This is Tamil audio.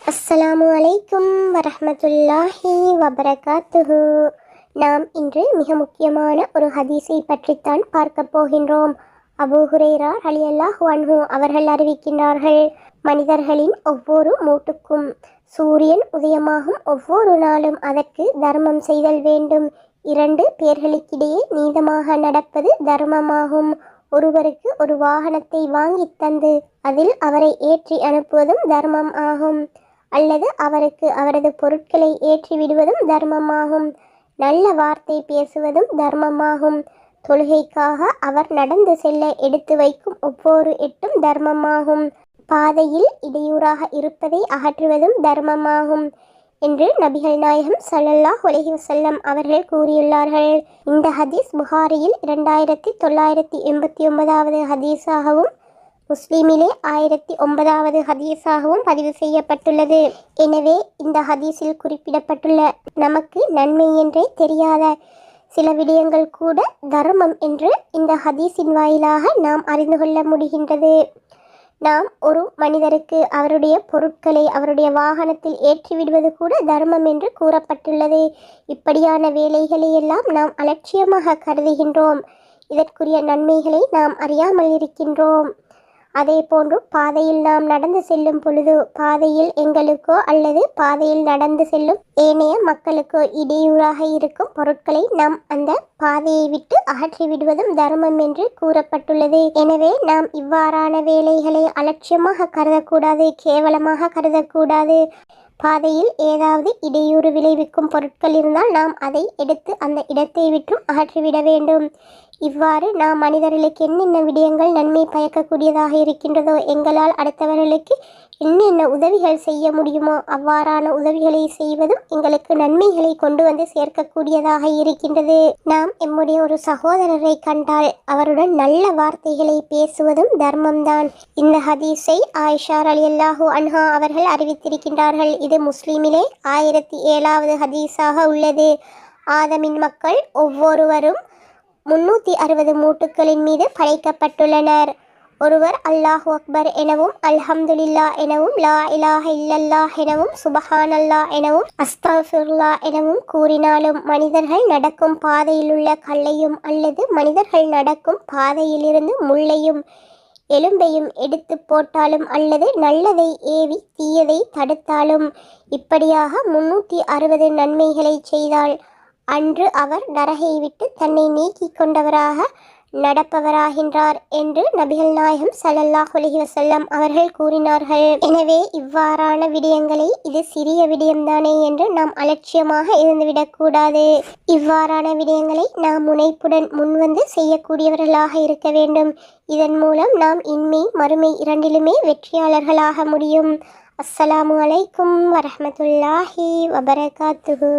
அஸ்ஸலாமு அலைக்கும் வரஹ்மத்துல்லாஹி வபரகாத்துஹு. நாம் இன்று மிக முக்கியமான ஒரு ஹதீஸை பற்றித்தான் பார்க்க போகின்றோம். அபூ ஹுரைரா ரலியல்லாஹு அன்ஹு அவர்கள் அறிவிக்கின்றார்கள், மனிதர்களின் ஒவ்வொரு மூட்டுக்கும் சூரியன் உதயமாகும் ஒவ்வொரு நாளும் அதற்கு தர்மம் செய்தல் வேண்டும். 2 பேர்களுக்கிடையே நீதமாக நடப்பது தர்மமாகும். ஒருவருக்கு ஒரு வாகனத்தை வாங்கி தந்து அதில் அவரை ஏற்றி அனுப்புவதும் தர்மம் ஆகும். அல்லது அவருக்கு அவரது பொருட்களை ஏற்றி விடுவதும் தர்மமாகும். நல்ல வார்த்தை பேசுவதும் தர்மமாகும். தொழுகைக்காக அவர் நடந்து செல்ல எடுத்து வைக்கும் ஒவ்வொரு எட்டும் தர்மமாகும். பாதையில் இடையூறாக இருப்பதை அகற்றுவதும் தர்மமாகும் என்று நபிகள் நாயகம் ஸல்லல்லாஹு அலைஹி வஸல்லம் அவர்கள் கூறியுள்ளார்கள். இந்த ஹதீஸ் புகாரியில் 2989வது ஹதீஸாகவும் முஸ்லிமிலே 1009வது ஹதீஸாகவும் பதிவு செய்யப்பட்டுள்ளது. எனவே இந்த ஹதீஸில் குறிப்பிடப்பட்டுள்ள நமக்கு நன்மை என்றே தெரியாத சில விடயங்கள் கூட தர்மம் என்று இந்த ஹதீஸின் வாயிலாக நாம் அறிந்து கொள்ள முடிகின்றது. நாம் ஒரு மனிதருக்கு அவருடைய பொருட்களை அவருடைய வாகனத்தில் ஏற்றிவிடுவது கூட தர்மம் என்று கூறப்பட்டுள்ளது. இப்படியான வேலைகளை எல்லாம் நாம் அலட்சியமாக கருதுகின்றோம். இதற்குரிய நன்மைகளை நாம் அறியாமல் இருக்கின்றோம். அதே போன்று பாதையில் நாம் நடந்து செல்லும் பொழுது பாதையில் எங்களுக்கோ அல்லது பாதையில் நடந்து செல்லும் ஏனைய மக்களுக்கோ இடையூறாக இருக்கும் பொருட்களை நாம் அந்த பாதையை விட்டு அகற்றி விடுவதும் தர்மம் என்று கூறப்பட்டுள்ளது. எனவே நாம் இவ்வாறான வேலைகளை அலட்சியமாக கருதக்கூடாது, கேவலமாக கருதக்கூடாது. பாதையில் ஏதாவது இடையூறு விளைவிக்கும் பொருட்கள் இருந்தால் நாம் அதை எடுத்து அந்த இடத்தை விட்டும் அகற்றிவிட வேண்டும். இவ்வாறு நாம் மனிதர்களுக்கு என்னென்ன விடயங்கள் நன்மை பயக்கக்கூடியதாக இருக்கின்றதோ, எங்களால் அடுத்தவர்களுக்கு என்னென்ன உதவிகள் செய்ய முடியுமோ அவ்வாறான உதவிகளை செய்வதும் எங்களுக்கு நன்மைகளை கொண்டு வந்து சேர்க்கக்கூடியதாக இருக்கின்றது. நாம் எம்முடைய ஒரு சகோதரரை கண்டால் அவருடன் நல்ல வார்த்தைகளை பேசுவதும் தர்மம்தான். இந்த ஹதீஸை ஆயிஷா ரலியல்லாஹு அன்ஹா அவர்கள் அறிவித்திருக்கின்றார்கள். இது முஸ்லிமிலே 1007வது ஹதீஸாக உள்ளது. ஆதமின் மக்கள் ஒவ்வொருவரும் 360 மூட்டுக்களின் மீது படைக்கப்பட்டுள்ளனர். ஒருவர் அல்லாஹு அக்பர் எனவும் அல்ஹம்துலில்லா எனவும் லா இலாஹ இல்லல்லாஹ் எனவும் சுபஹானல்லா எனவும் அஸ்தக்ஃபிருல்லா எனவும் கூறினாலும், மனிதர்கள் நடக்கும் பாதையிலுள்ள கல்லையும் அல்லது மனிதர்கள் நடக்கும் பாதையிலிருந்து முள்ளையும் எலும்பையும் எடுத்து போட்டாலும் அல்லது நல்லதை ஏவி தீயதை தடுத்தாலும் இப்படியாக 360 நன்மைகளை செய்தால் அன்று அவர் நரகை விட்டு தன்னை நீக்கிக் கொண்டவராக நடப்பவராகின்றார் என்று நபிகள் நாயகம் ஸல்லல்லாஹு அலைஹி வஸல்லம் அவர்கள் கூறினார்கள். எனவே இவ்வாறான விடயங்களை இது சிறிய விடயம்தானே என்று நாம் அலட்சியமாக இருந்துவிடக்கூடாது. இவ்வாறான விடயங்களை நாம் முனைப்புடன் முன்வந்து செய்யக்கூடியவர்களாக இருக்க வேண்டும். இதன் மூலம் நாம் இன்மை மறுமை இரண்டிலுமே வெற்றியாளர்களாக முடியும். அஸ்ஸலாமு அலைக்கும் வரஹ்மத்துல்லாஹி வபரகாத்துஹு.